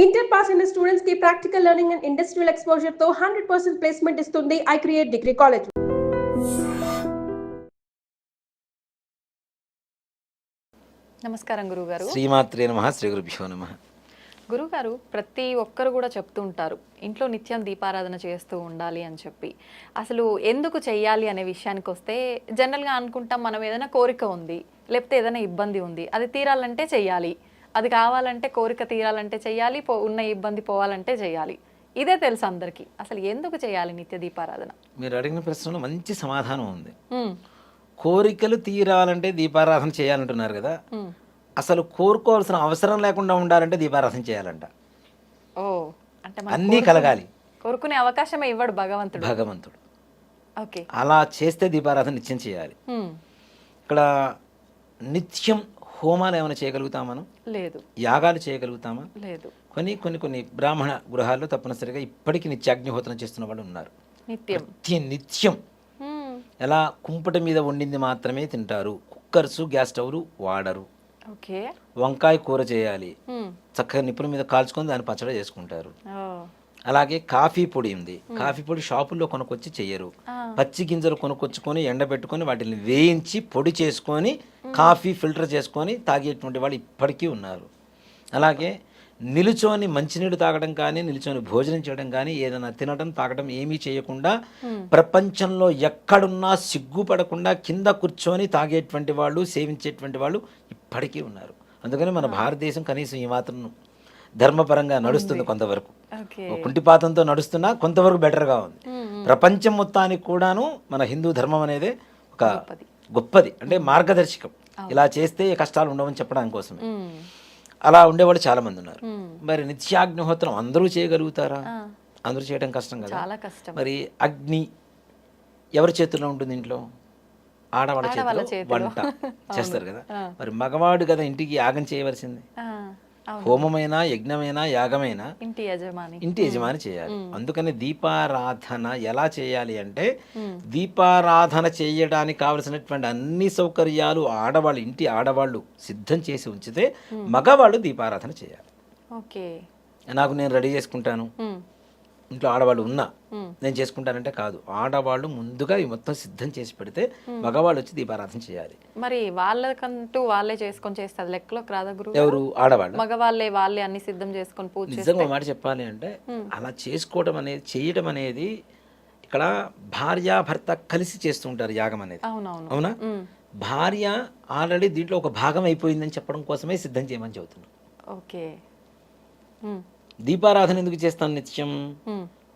Inter pass అయిన students కి practical learning and industrial exposure తో 100% ప్లేస్మెంట్ ఇస్తుంది ఐ క్రియేట్ డిగ్రీ కాలేజ్. నమస్కారం గురుగారు. శ్రీమాత్రే నమః. శ్రీ గురుభ్యో నమః. గురుగారు, ప్రతి ఒక్కరు కూడా చెప్తూ ఉంటారు ఇంట్లో నిత్యం దీపారాధన చేస్తూ ఉండాలి అని చెప్పి. అసలు ఎందుకు చెయ్యాలి అనే విషయానికి వస్తే జనరల్గా అనుకుంటాం, మనం ఏదైనా కోరిక ఉంది, లేకపోతే ఏదైనా ఇబ్బంది ఉంది, అది తీరాలంటే చెయ్యాలి, అది కావాలంటే కోరిక తీరాలంటే చెయ్యాలి, ఉన్న ఇబ్బంది పోవాలంటే చెయ్యాలి. ఇదే తెలుసు అందరికీ. అసలు ఎందుకు చేయాలి నిత్య దీపారాధన? మీరు అడిగిన ప్రశ్నలో మంచి సమాధానం ఉంది. కోరికలు తీరాలంటే దీపారాధన చేయాలంటున్నారు కదా. అసలు కోరుకోవాల్సిన అవసరం లేకుండా ఉండాలంటే దీపారాధన చేయాలంట. ఓ, అంటే అన్నీ కలగాలి. కోరుకునే అవకాశమే ఇవ్వడు భగవంతుడు. ఓకే, అలా చేస్తే దీపారాధన నిత్యం చేయాలి. ఇక్కడ నిత్యం హోమాలు ఏమైనా చేయగలుగుతామా మనం? లేదు. యాగాలు చేయగలుగుతామా? లేదు. కొన్ని బ్రాహ్మణ గృహాల్లో తప్పనిసరిగా ఇప్పటికీ నిత్యాగ్నిహోత్రం చేస్తున్న వాళ్ళు ఉన్నారు. నిత్యం ఎలా కుంపట మీద వండింది మాత్రమే తింటారు. కుక్కర్స్, గ్యాస్ స్టవ్లు వాడరు. వంకాయ కూర చేయాలి, చక్కగా నిప్పుల మీద కాల్చుకొని దాన్ని పచ్చడి చేసుకుంటారు. అలాగే కాఫీ పొడి ఉంది, కాఫీ పొడి షాపుల్లో కొనుక్కొచ్చి చెయ్యరు. పచ్చి గింజలు కొనుక్కొచ్చుకొని ఎండబెట్టుకొని వాటిని వేయించి పొడి చేసుకొని కాఫీ ఫిల్టర్ చేసుకొని తాగేటువంటి వాళ్ళు ఇప్పటికీ ఉన్నారు. అలాగే నిలుచొని మంచినీళ్ళు తాగడం కానీ, నిలుచొని భోజనం చేయడం కానీ, ఏదైనా తినడం తాగడం ఏమీ చేయకుండా ప్రపంచంలో ఎక్కడున్నా సిగ్గుపడకుండా కింద కూర్చొని తాగేటువంటి వాళ్ళు, సేవించేటువంటి వాళ్ళు ఇప్పటికీ ఉన్నారు. అందుకని మన భారతదేశం కనీసం ఈ మాత్రం ధర్మపరంగా నడుస్తుంది. కొంతవరకు కుంటిపాతంతో నడుస్తున్నా కొంతవరకు బెటర్గా ఉంది. ప్రపంచం మొత్తానికి కూడాను మన హిందూ ధర్మం అనేది ఒక గొప్పది, అంటే మార్గదర్శకం. ఇలా చేస్తే కష్టాలు ఉండవని చెప్పడానికి కోసమే. అలా ఉండేవాళ్ళు చాలా మంది ఉన్నారు. మరి నిత్యాగ్నిహోత్రం అందరూ చేయగలుగుతారా? అందరూ చేయడం కష్టం కదా. మరి అగ్ని ఎవరి చేతుల్లో ఉంటుంది? ఇంట్లో ఆడవాళ్ళ చేతిలో వంట చేస్తారు కదా. మరి మగవాడు కదా ఇంటికి యాగం చేయవలసింది. హోమమైనా, యజ్ఞమైనా, యాగమైనా ఇంటి యజమాని చేయాలి. అందుకని దీపారాధన ఎలా చేయాలి అంటే, దీపారాధన చేయడానికి కావలసినటువంటి అన్ని సౌకర్యాలు ఇంటి ఆడవాళ్ళు సిద్ధం చేసి ఉంచితే మగవాళ్ళు దీపారాధన చేయాలి. నేను రెడీ చేసుకుంటాను, ఇంట్లో ఆడవాళ్ళు ఉన్నా నేను చేసుకుంటానంటే కాదు. ఆడవాళ్ళు ముందుగా ఈ మొత్తం సిద్ధం చేసి పెడితే మగవాళ్ళు వచ్చి దీపారాధన చేయాలి. మరి వాళ్ళకంటూ వాళ్ళే చేసుకొని చేస్తారు, లెక్కలోకి రాదా గురు? ఎవరు? ఆడవాళ్ళు. వాళ్ళే అన్ని సిద్ధం చేసుకొని పూజ. నిజంగా మాట చెప్పాలి అంటే అలా చేసుకోవడం అనేది, చేయడం అనేది ఇక్కడ భార్యాభర్త కలిసి చేస్తూ ఉంటారు యాగం అనేది. అవునా? భార్య ఆల్రెడీ దీంట్లో ఒక భాగం అయిపోయిందని చెప్పడం కోసమే సిద్ధం చేయమని చెబుతున్నాం. ఓకే. దీపారాధన ఎందుకు చేస్తాను? నిత్యం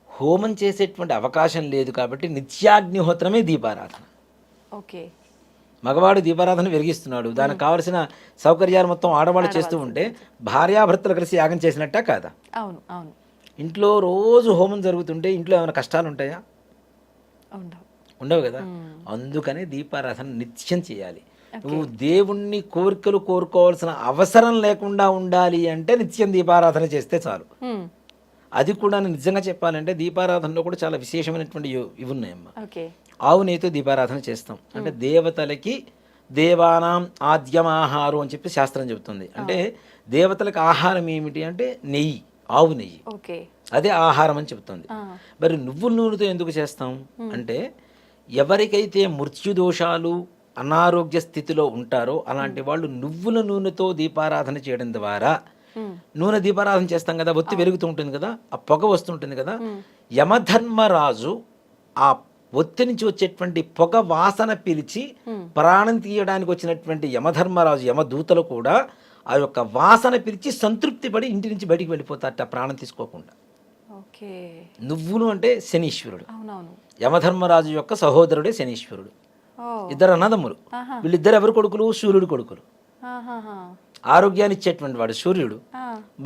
హోమం చేసేటువంటి అవకాశం లేదు కాబట్టి నిత్యాగ్నిహోత్రమే దీపారాధన. ఓకే. మగవాడు దీపారాధన వెలిగిస్తున్నాడు, దానికి కావలసిన సౌకర్యాలు మొత్తం ఆడవాళ్ళు చేస్తూ ఉంటే భార్యాభర్తలు కలిసి యాగం చేసినట్టా కాదా? అవును, అవును. ఇంట్లో రోజు హోమం జరుగుతుంటే ఇంట్లో ఏమైనా కష్టాలు ఉంటాయా? ఉండవు కదా. అందుకనే దీపారాధన నిత్యం చేయాలి. నువ్వు దేవుణ్ణి కోరికలు కోరుకోవాల్సిన అవసరం లేకుండా ఉండాలి అంటే నిత్యం దీపారాధన చేస్తే చాలు. అది కూడా నిజంగా చెప్పాలంటే దీపారాధనలో కూడా చాలా విశేషమైనటువంటి ఇవి ఉన్నాయమ్మా. ఆవు నెయ్యితో దీపారాధన చేస్తాం. అంటే దేవతలకి దేవానాం ఆద్యమాహారం అని చెప్పి శాస్త్రం చెబుతుంది. అంటే దేవతలకు ఆహారం ఏమిటి అంటే నెయ్యి, ఆవు నెయ్యి, అదే ఆహారం అని చెబుతుంది. మరి నువ్వుల నూనెతో ఎందుకు చేస్తాం అంటే, ఎవరికైతే మృత్యుదోషాలు, అనారోగ్య స్థితిలో ఉంటారో అలాంటి వాళ్ళు నువ్వుల నూనెతో దీపారాధన చేయడం ద్వారా, నూనె దీపారాధన చేస్తాం కదా, ఒత్తి వెలుగుతూ ఉంటుంది కదా, ఆ పొగ వస్తుంటుంది కదా, యమధర్మరాజు ఆ ఒత్తి నుంచి వచ్చేటువంటి పొగ వాసన పిలిచి ప్రాణం తీయడానికి వచ్చినటువంటి యమధర్మరాజు, యమదూతలు కూడా ఆ యొక్క వాసన పిలిచి సంతృప్తి పడి ఇంటి నుంచి బయటికి వెళ్ళిపోతారట ప్రాణం తీసుకోకుండా. నువ్వులు అంటే శనీశ్వరుడు, యమధర్మరాజు యొక్క సహోదరుడే శనీశ్వరుడు. ఇద్దరు అన్నదమ్ములు. వీళ్ళిద్దరు ఎవరు కొడుకులు? సూర్యుడు కొడుకులు. ఆరోగ్యాన్ని ఇచ్చేటువంటి వాడు సూర్యుడు,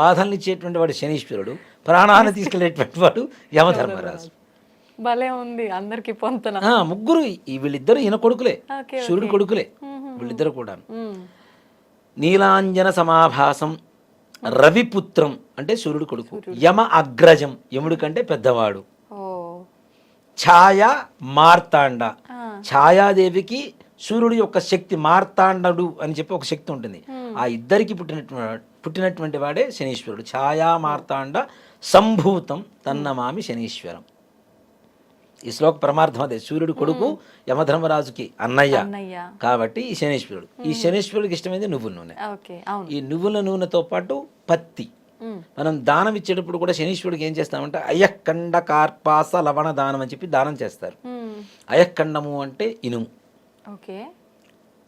బాధల్ని ఇచ్చేటువంటి వాడు శనీశ్వరుడు, ప్రాణాన్ని తీసుకెళ్లేటువంటి వాడు యమధర్మరాజు. భలే ఉంది అందరికి పొంతన. ముగ్గురు వీళ్ళిద్దరు ఈయన కొడుకులే, సూర్యుడు కొడుకులే వీళ్ళిద్దరు కూడా. నీలాంజన సమాభాసం రవిపుత్రం అంటే సూర్యుడు కొడుకు. యమ అగ్రజం, యముడి కంటే పెద్దవాడు. ఛాయ మార్తాండ, ఛాయాదేవికి సూర్యుడి యొక్క శక్తి, మార్తాండడు అని చెప్పి ఒక శక్తి ఉంటుంది. ఆ ఇద్దరికి పుట్టినటువంటి వాడే శనీశ్వరుడు. ఛాయా మార్తాండ సంభూతం తన్నమామి శనీశ్వరం. ఈ శ్లోక పరమార్థం అదే. సూర్యుడు కొడుకు యమధర్మరాజుకి అన్నయ్య కాబట్టి ఈ శనీశ్వరుడు. ఈ శనీశ్వరుడికి ఇష్టమైంది నువ్వుల నూనె. ఈ నువ్వుల నూనెతో పాటు పత్తి. మనం దానం ఇచ్చేటప్పుడు కూడా శనీశ్వరుడికి ఏం చేస్తామంటే అయఃకండ కార్పాస లవణ దానం అని చెప్పి దానం చేస్తారు. అయఃకండము అంటే ఇనుము,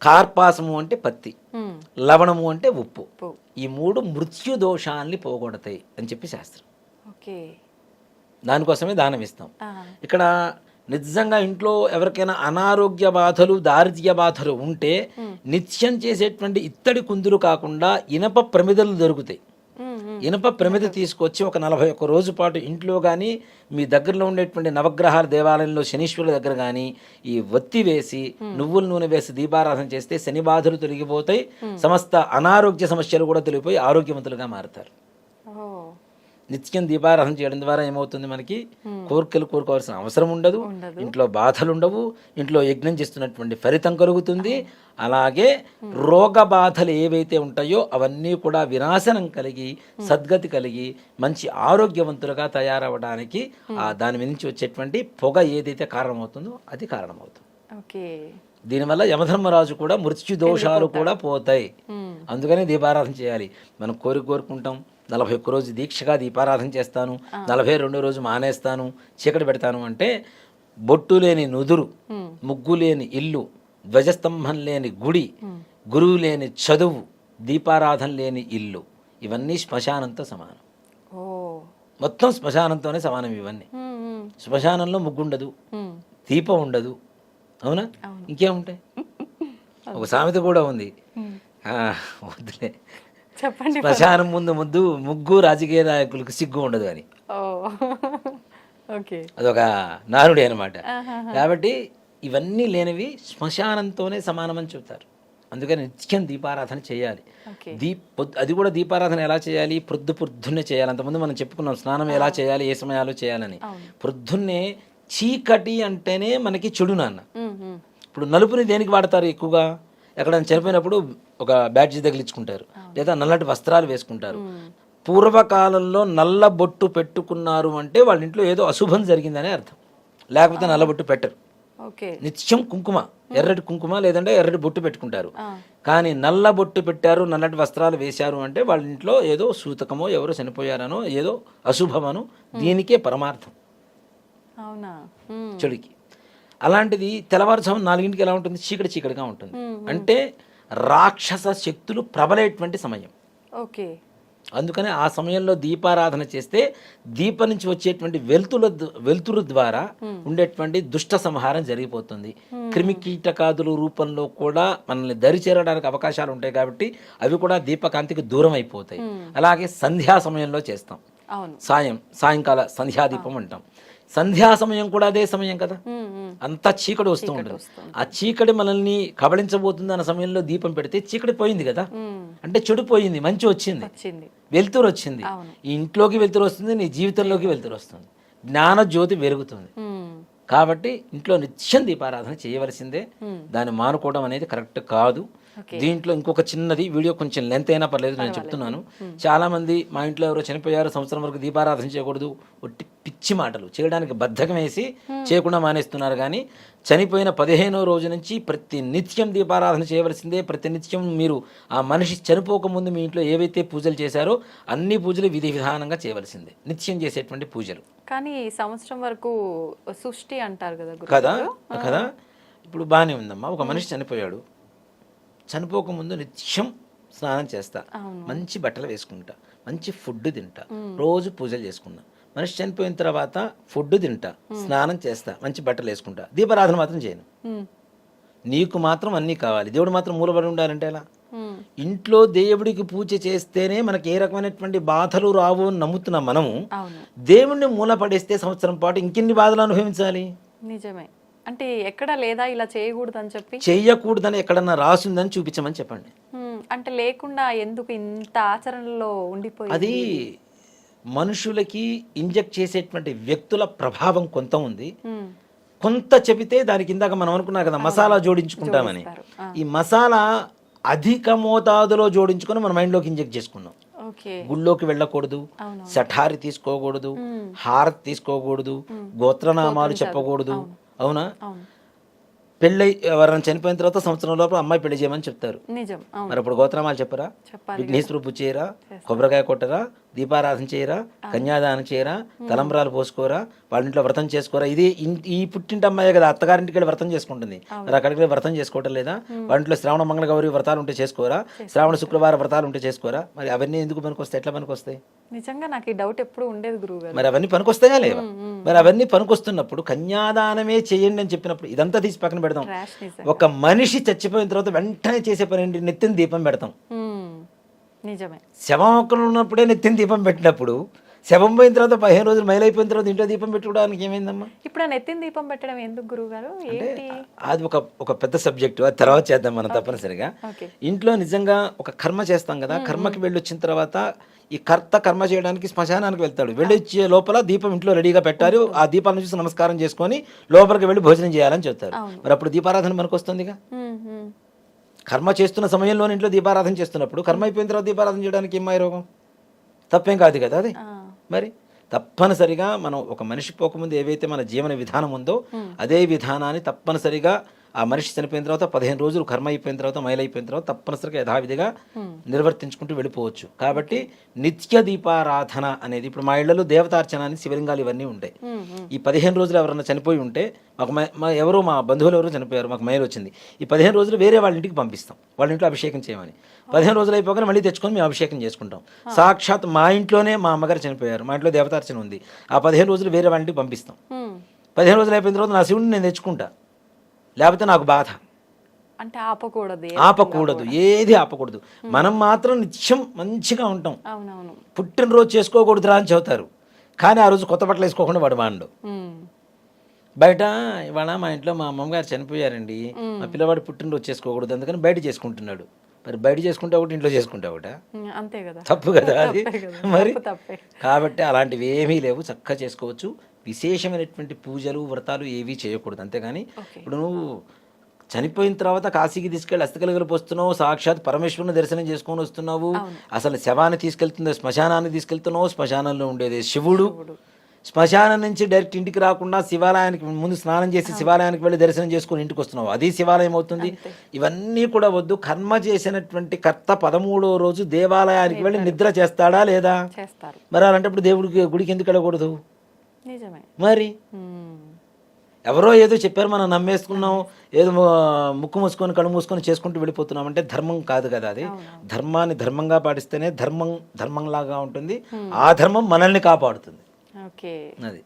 కార్పాసము అంటే పత్తి, లవణము అంటే ఉప్పు. ఈ మూడు మృత్యు దోషాన్ని పోగొడతాయి అని చెప్పి శాస్త్రం. దానికోసమే దానం ఇస్తాం. ఇక్కడ నిజంగా ఇంట్లో ఎవరికైనా అనారోగ్య బాధలు, దారిద్ర్య బాధలు ఉంటే నిత్యం చేసేటువంటి ఇత్తడి కుందులు కాకుండా ఇనప ప్రమిదలు దొరుకుతాయి. ఇనప ప్రమిద తీసుకొచ్చి ఒక 41 రోజు పాటు ఇంట్లో కానీ మీ దగ్గరలో ఉండేటువంటి నవగ్రహాల దేవాలయంలో శనీశ్వరుల దగ్గర కానీ ఈ ఒత్తి వేసి నువ్వుల నూనె వేసి దీపారాధన చేస్తే శని బాధలు తొలగిపోతాయి, సమస్త అనారోగ్య సమస్యలు కూడా తొలగిపోయి ఆరోగ్యవంతులుగా మారుతారు. నిత్యం దీపారాధన చేయడం ద్వారా ఏమవుతుంది, మనకి కోరికలు కోరుకోవాల్సిన అవసరం ఉండదు, ఇంట్లో బాధలు ఉండవు, ఇంట్లో యజ్ఞం చేస్తున్నటువంటి ఫలితం కలుగుతుంది. అలాగే రోగ బాధలు ఏవైతే ఉంటాయో అవన్నీ కూడా వినాశనం కలిగి సద్గతి కలిగి మంచి ఆరోగ్యవంతులుగా తయారవడానికి దాని నుంచి వచ్చేటువంటి పొగ ఏదైతే కారణమవుతుందో అది కారణమవుతుంది. దీనివల్ల యమధర్మరాజు కూడా మృత్యు దోషాలు కూడా పోతాయి. అందుకనే దీపారాధన చేయాలి. మనం కోరుకుంటాం 41 రోజు దీక్షగా దీపారాధన చేస్తాను, 42 రోజు మానేస్తాను, చీకటి పెడతాను అంటే బొట్టు లేని నుదురు, ముగ్గు లేని ఇల్లు, ధ్వజస్తంభం లేని గుడి, గురువు లేని చదువు, దీపారాధన లేని ఇల్లు, ఇవన్నీ శ్మశానంతో సమానం. మొత్తం శ్మశానంతోనే సమానం ఇవన్నీ. శ్మశానంలో ముగ్గు ఉండదు, దీపం ఉండదు, అవునా? ఇంకేముంటాయి? ఒక సామెత కూడా ఉంది, వద్దులే, చెప్పండి. శ్మశానం ముందు ముగ్గు రాజకీయ నాయకులకు సిగ్గు ఉండదు అని. అదొక నానుడి అనమాట. కాబట్టి ఇవన్నీ లేనివి శ్మశానంతోనే సమానమని చెప్తారు. అందుకని నిత్యం దీపారాధన చేయాలి. అది కూడా దీపారాధన ఎలా చేయాలి, పొద్దున్నే చేయాలి. అంతకుముందు మనం చెప్పుకున్నాం స్నానం ఎలా చేయాలి, ఏ సమయాల్లో చేయాలని. పొద్దున్నే చీకటి అంటేనే మనకి చెడు నాన్న. ఇప్పుడు నలుపుని దేనికి వాడతారు ఎక్కువగా? ఎక్కడైనా చనిపోయినప్పుడు ఒక బ్యాడ్జీ తగిలించుకుంటారు, లేదా నల్లటి వస్త్రాలు వేసుకుంటారు. పూర్వకాలంలో నల్ల బొట్టు పెట్టుకున్నారు అంటే వాళ్ళ ఇంట్లో ఏదో అశుభం జరిగిందనే అర్థం, లేకపోతే నల్ల బొట్టు పెట్టరు. నిత్యం కుంకుమ, ఎర్రటి కుంకుమ లేదంటే ఎర్రటి బొట్టు పెట్టుకుంటారు. కానీ నల్ల బొట్టు పెట్టారు, నల్లటి వస్త్రాలు వేశారు అంటే వాళ్ళ ఇంట్లో ఏదో సూతకమో ఎవరో చనిపోయారనో ఏదో అశుభమనో దీనికే పరమార్థం చెడుకి. అలాంటిది తెల్లవారుజాము 4 ఎలా ఉంటుంది? చీకటిగా ఉంటుంది. అంటే రాక్షస శక్తులు ప్రబలేటువంటి సమయం. అందుకని ఆ సమయంలో దీపారాధన చేస్తే దీపం నుంచి వచ్చేటువంటి వెలుతురు ద్వారా ఉండేటువంటి దుష్ట సంహారం జరిగిపోతుంది. క్రిమి కీటకాదుల రూపంలో కూడా మనల్ని దరి చేరడానికి అవకాశాలు ఉంటాయి కాబట్టి అవి కూడా దీపకాంతికి దూరం అయిపోతాయి. అలాగే సంధ్యా సమయంలో చేస్తాం, సాయంకాల సంధ్యాదీపం అంటాం. సంధ్యా సమయం కూడా అదే సమయం కదా, అంతా చీకటి వస్తూ ఉంటుంది. ఆ చీకటి మనల్ని కబళించబోతుంది అన్న సమయంలో దీపం పెడితే చీకటి పోయింది కదా, అంటే చెడు పోయింది, మంచి వచ్చింది, వెలుతురు వచ్చింది. ఈ ఇంట్లోకి వెలుతురు వస్తుంది, నీ జీవితంలోకి వెలుతురు వస్తుంది, జ్ఞాన జ్యోతి వెలుగుతుంది. కాబట్టి ఇంట్లో నిత్యం దీపారాధన చేయవలసిందే. దాన్ని మానుకోవడం అనేది కరెక్ట్ కాదు. దీంట్లో ఇంకొక చిన్నది, వీడియో కొంచెం లెంత్ అయినా పర్లేదు, నేను చెప్తున్నాను. చాలా మంది మా ఇంట్లో ఎవరో చనిపోయారు, సంవత్సరం వరకు దీపారాధన చేయకూడదు, ఒట్టి పిచ్చి మాటలు చేయడానికి బద్ధకం వేసి చేయకుండా మానేస్తున్నారు. కానీ చనిపోయిన 15వ రోజు నుంచి ప్రతి నిత్యం దీపారాధన చేయవలసిందే. ప్రతి నిత్యం మీరు ఆ మనిషి చనిపోకముందు మీ ఇంట్లో ఏవైతే పూజలు చేశారో అన్ని పూజలు విధి విధానంగా చేయవలసిందే, నిత్యం చేసేటువంటి పూజలు. కానీ సంవత్సరం వరకు సృష్టి అంటారు కదా కదా. ఇప్పుడు బాగానే ఉందమ్మా, ఒక మనిషి చనిపోయాడు, చనిపోకముందు నిత్యం స్నానం చేస్తా, మంచి బట్టలు వేసుకుంటా, మంచి ఫుడ్ తింటా, రోజు పూజలు చేసుకున్నా. మనిషి చనిపోయిన తర్వాత ఫుడ్ తింటా, స్నానం చేస్తా, మంచి బట్టలు వేసుకుంటా, దీపారాధన మాత్రం చేయను. నీకు మాత్రం అన్నీ కావాలి, దేవుడు మాత్రం మూలబడి ఉండాలంటే ఎలా? ఇంట్లో దేవుడికి పూజ చేస్తేనే మనకి ఏ రకమైనటువంటి బాధలు రావు అని నమ్ముతున్నాం మనము. దేవుణ్ణి మూలపడేస్తే సంవత్సరం పాటు ఇంకెన్ని బాధలు అనుభవించాలి? నిజమే. అంటే ఎక్కడ లేదా ఇలా చేయకూడదని చెప్పి, చెయ్యకూడదని ఎక్కడన్నా రాసిందని చూపించమని చెప్పండి. అంటే లేకుండా ఎందుకు ఇంత ఆచరణలో ఉండిపోయి? అది మనుషులకి ఇంజెక్ట్ చేసేటువంటి వ్యక్తుల ప్రభావం కొంత ఉంది. కొంత చెబితే దానికి ఇందాక మనం అనుకున్నాం కదా మసాలా జోడించుకుంటామని, ఈ మసాలా అధిక మోతాదులో జోడించుకొని మన మైండ్లోకి ఇంజెక్ట్ చేసుకున్నాం. ఓకే. గుళ్ళోకి వెళ్ళకూడదు, సఠారి తీసుకోకూడదు, హారతి తీసుకోకూడదు, గోత్రనామాలు చెప్పకూడదు. అవునా? పెళ్ళి ఎవరైనా చనిపోయిన తర్వాత సంవత్సరం లోపల అమ్మాయి పెళ్లి చేయమని చెప్తారు. నిజం. మరి అప్పుడు గోత్రనామాలు చెప్పరా? విఘ్నేశ్వర పూజ చేయరా? కొబ్బరికాయ కొట్టరా? దీపారాధన చేయరా? కన్యాదానం చేయరా? తలంబ్రాలు పోసుకోరా? వాళ్ళ ఇంట్లో వ్రతం చేసుకోరా? ఇది ఈ పుట్టింటి అమ్మాయి కదా అత్తగారింటికి వెళ్ళి వ్రతం చేసుకుంటుంది. మరి అక్కడికి వెళ్ళి వ్రతం చేసుకోవటం లేదా? వాళ్ళ ఇంట్లో శ్రావణ మంగళ గౌరీ వ్రతాలు ఉంటే చేసుకోరా? శ్రావణ శుక్రవార వ్రతాలు ఉంటే చేసుకోరా? మరి అవన్నీ ఎందుకు పనికొస్తాయి? ఎట్లా పనికొస్తాయి? నిజంగా నాకు ఈ డౌట్ ఎప్పుడు ఉండేది గురువుగారు. మరి అవన్నీ పనికొస్తాయా లేవా? మరి అవన్నీ పనికొస్తున్నప్పుడు కన్యాదానమే చేయండి అని చెప్పినప్పుడు ఇదంతా తీసి పక్కన పెడతాం. ఒక మనిషి చచ్చిపోయిన తర్వాత వెంటనే చేసే పని ఏంటి? నెత్తిన దీపం పెడతాం. నిజమే. శవం ఒక్కరు ఉన్నప్పుడే నెత్తిన దీపం పెట్టినప్పుడు శవం పోయిన తర్వాత 15 రోజులు మైలైపోయిన తర్వాత ఇంట్లో దీపం పెట్టుకోవడానికి ఏమైందమ్మా? ఇప్పుడు నెత్తిన దీపం పెట్టడం ఎందుకు గురువుగారు? ఏంటి అది? ఒక పెద్ద సబ్జెక్టు, అది తర్వాత చేద్దాం మనం తప్పనిసరిగా. ఇంట్లో నిజంగా ఒక కర్మ చేస్తాం కదా, కర్మకి వెళ్ళి వచ్చిన తర్వాత ఈ కర్త కర్మ చేయడానికి శ్మశానానికి వెళ్తాడు. వెళ్ళొచ్చే లోపల దీపం ఇంట్లో రెడీగా పెట్టారు. ఆ దీపాలను చూసి నమస్కారం చేసుకొని లోపలికి వెళ్ళి భోజనం చేయాలని చెప్తారు. మరి అప్పుడు దీపారాధన మనకు వస్తుందిగా. కర్మ చేస్తున్న సమయంలో ఇంట్లో దీపారాధన చేస్తున్నప్పుడు కర్మ అయిపోయిన తర్వాత దీపారాధన చేయడానికి ఏమాయి రోగం? తప్పేం కాదు కదా అది. మరి తప్పనిసరిగా మనం ఒక మనిషి పోకముందు ఏవైతే మన జీవన విధానం ఉందో అదే విధానాన్ని తప్పనిసరిగా ఆ మనిషి చనిపోయిన తర్వాత 15 రోజులు కర్మ అయిపోయిన తర్వాత మైలైపోయిన తర్వాత తప్పనిసరిగా యథావిధిగా నిర్వర్తించుకుంటూ వెళ్ళిపోవచ్చు. కాబట్టి నిత్య దీపారాధన అనేది ఇప్పుడు మా ఇళ్లలో దేవతార్చన అని శివలింగాలు ఇవన్నీ ఉంటాయి. ఈ 15 రోజులు ఎవరన్నా చనిపోయి ఉంటే మాకు మా బంధువులు ఎవరో చనిపోయారు, మాకు మైలు వచ్చింది, ఈ 15 రోజులు వేరే వాళ్ళ ఇంటికి పంపిస్తాం, వాళ్ళ ఇంట్లో అభిషేకం చేయమని. 15 రోజులు అయిపోగానే మళ్ళీ తెచ్చుకొని మేము అభిషేకం చేసుకుంటాం. సాక్షాత్ మా ఇంట్లోనే మా అమ్మగారు చనిపోయారు, మా ఇంట్లో దేవతార్చన ఉంది, ఆ 15 రోజులు వేరే వాళ్ళ ఇంటికి పంపిస్తాం. 15 రోజులు అయిపోయిన తర్వాత నా శివుడిని నేను తెచ్చుకుంటా, లేకపోతే నాకు బాధ. అంటే ఆపకూడదు, ఏది ఆపకూడదు. మనం మాత్రం నిత్యం మంచిగా ఉంటాం. పుట్టినరోజు చేసుకోకూడదురా అని చెబుతారు, కానీ ఆ రోజు కొత్త బట్టలు వేసుకోకుండా వాడు వాడు బయట. ఇవాళ మా ఇంట్లో మా అమ్మగారు చనిపోయారండి, మా పిల్లవాడు పుట్టినరోజు చేసుకోకూడదు అందుకని బయట చేసుకుంటున్నాడు. మరి బయట చేసుకుంటే ఒకటి, ఇంట్లో చేసుకుంటే ఒకట, అంతే కదా, తప్పు కదా అది. మరి కాబట్టి అలాంటివి ఏమీ లేవు, చక్కగా చేసుకోవచ్చు. విశేషమైనటువంటి పూజలు వ్రతాలు ఏవీ చేయకూడదు. అంతేగాని ఇప్పుడు నువ్వు చనిపోయిన తర్వాత కాశీకి తీసుకెళ్ళి అస్థికలు పోస్తున్నావు, సాక్షాత్ పరమేశ్వరుని దర్శనం చేసుకొని వస్తున్నావు. అసలు శవాన్ని తీసుకెళ్తుందో శ్మశానాన్ని తీసుకెళ్తున్నావు, శ్మశానంలో ఉండేది శివుడు. శ్మశానం నుంచి డైరెక్ట్ ఇంటికి రాకుండా శివాలయానికి ముందు స్నానం చేసి శివాలయానికి వెళ్ళి దర్శనం చేసుకుని ఇంటికి వస్తున్నావు, అది శివాలయం అవుతుంది. ఇవన్నీ కూడా వద్దు. కర్మ చేసినటువంటి కర్త 13వ రోజు దేవాలయానికి వెళ్ళి నిద్ర చేస్తాడా లేదా? మరి అలాంటప్పుడు దేవుడికి గుడికి ఎందుకు వెళ్ళకూడదు? మరి ఎవరో ఏదో చెప్పారు, మనం నమ్మేసుకున్నాం, ఏదో ముక్కు మూసుకొని కళ్ళు మూసుకొని చేసుకుంటూ వెళ్ళిపోతున్నాం అంటే ధర్మం కాదు కదా అది. ధర్మాన్ని ధర్మంగా పాటిస్తేనే ధర్మంలాగా ఉంటుంది, ఆ ధర్మం మనల్ని కాపాడుతుంది. అది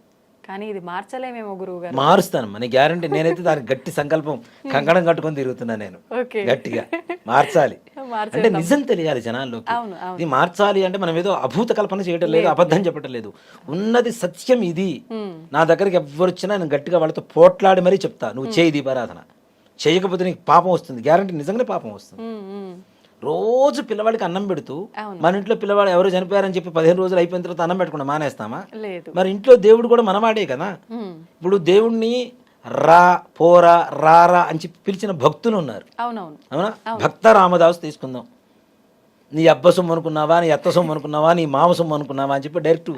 కానీ ఇది మార్చలేమేమో గురువు గారు. మారుస్తాను మన గ్యారంటీ. నేనైతే దానికి గట్టి సంకల్పం కంకణం కట్టుకొని తిరుగుతున్నా నేను, గట్టిగా మార్చాలి అంటే నిజం తెలియాలి జనాల్లోకి. ఇది మార్చాలి అంటే మనం ఏదో అభూత కల్పన చేయడం లేదు, అబద్ధం చెప్పడం లేదు, ఉన్నది సత్యం ఇది. నా దగ్గరికి ఎవరు వచ్చినా నేను గట్టిగా వాళ్ళతో పోట్లాడి మరీ చెప్తా, నువ్వు చేయి దీపారాధన, చేయకపోతే నీకు పాపం వస్తుంది, గ్యారంటీ నిజంగానే పాపం వస్తుంది. రోజు పిల్లవాడికి అన్నం పెడుతూ మన ఇంట్లో పిల్లవాడు ఎవరు చనిపోయారని చెప్పి 15 రోజులు అయిపోయిన తర్వాత అన్నం పెట్టకుండా మానేస్తామా? మరి ఇంట్లో దేవుడు కూడా మనవాడే కదా. ఇప్పుడు దేవుణ్ణి రా పోరా రారా అని చెప్పి పిలిచిన భక్తులు ఉన్నారు, అవునా? భక్త రామదాసు తీసుకుందాం. నీ అబ్బ సొమ్ము అనుకున్నావా, నీ అత్త సొమ్ము అనుకున్నావా, నీ మామ సొమ్ము అనుకున్నావా అని చెప్పి డైరెక్ట్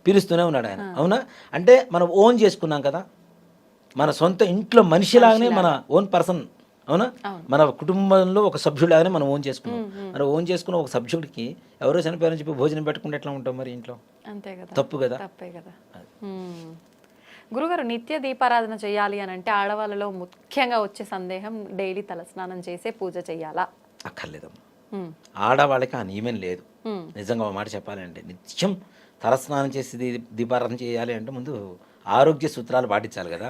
పిలుస్తూనే ఉన్నాడు ఆయన, అవునా? అంటే మనం ఓన్ చేసుకున్నాం కదా, మన సొంత ఇంట్లో మనిషిలాగానే మన ఓన్ పర్సన్, అవునా? మన కుటుంబంలో ఒక సభ్యులాగానే మనం ఓన్ చేసుకున్నాం. మనం ఓన్ చేసుకున్న ఒక సభ్యుడికి ఎవరో చనిపోయారని చెప్పి భోజనం పెట్టుకుంటే ఎట్లా ఉంటాం మరి ఇంట్లో? తప్పు కదా. గురుగారు, నిత్య దీపారాధన చేయాలి అని అంటే ఆడవాళ్ళలో ముఖ్యంగా వచ్చే సందేహం, డైలీ తలస్నానం చేసే పూజ చేయాలా? అక్కర్లేదమ్మా, ఆడవాళ్ళకి ఆ నియమం లేదు. నిజంగా ఒక మాట చెప్పాలంటే నిత్యం తలస్నానం చేసి దీపారాధన చేయాలి అంటే ముందు ఆరోగ్య సూత్రాలు పాటించాలి కదా.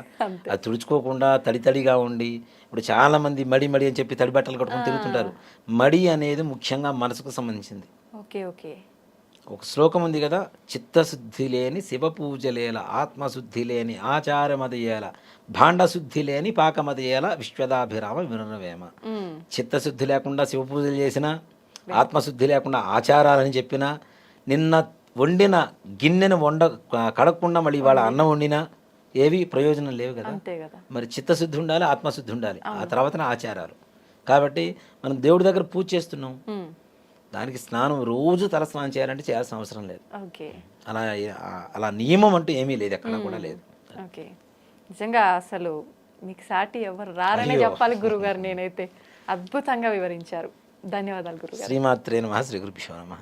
అది తుడుచుకోకుండా తడితడిగా ఉండి, ఇప్పుడు చాలా మంది మడి అని చెప్పి తడి బట్టలు కట్టుకొని తిరుగుతుంటారు. మడి అనేది ముఖ్యంగా మనసుకు సంబంధించింది. ఒక శ్లోకం ఉంది కదా, చిత్తశుద్ధి లేని శివ పూజలేల, ఆత్మశుద్ధి లేని ఆచారమదయేల, భాండశుద్ధి లేని పాకమదయేల, విశ్వదాభిరామ వినురవేమ. చిత్తశుద్ధి లేకుండా శివ పూజలు చేసినా, ఆత్మశుద్ధి లేకుండా ఆచారాలని చెప్పినా, నిన్న వండిన గిన్నెను కడగకుండా మళ్ళీ ఇవాళ అన్నం వండినా ఏవి ప్రయోజనం లేవు కదా. మరి చిత్తశుద్ధి ఉండాలి, ఆత్మశుద్ధి ఉండాలి, ఆ తర్వాతనే ఆచారాలు. కాబట్టి మనం దేవుడి దగ్గర పూజ చేస్తున్నాం, మ్మ్. దానికి స్నానం రోజు తల స్నానం చేయాలంటే చేయాల్సిన అవసరం లేదు. ఓకే. అలా అలా నియమం అంటూ ఏమీ లేదు, ఎక్కడ కూడా లేదు. ఓకే. నిజంగా అసలు మీకు సాటి ఎవరు రారనే అయ్యో. చెప్పాలి గురుగారు. నేనైతే అద్భుతంగా వివరించారు. ధన్యవాదాలు గురుగారు. శ్రీమాత్రే నమః. శ్రీ గురుభ్యో నమః.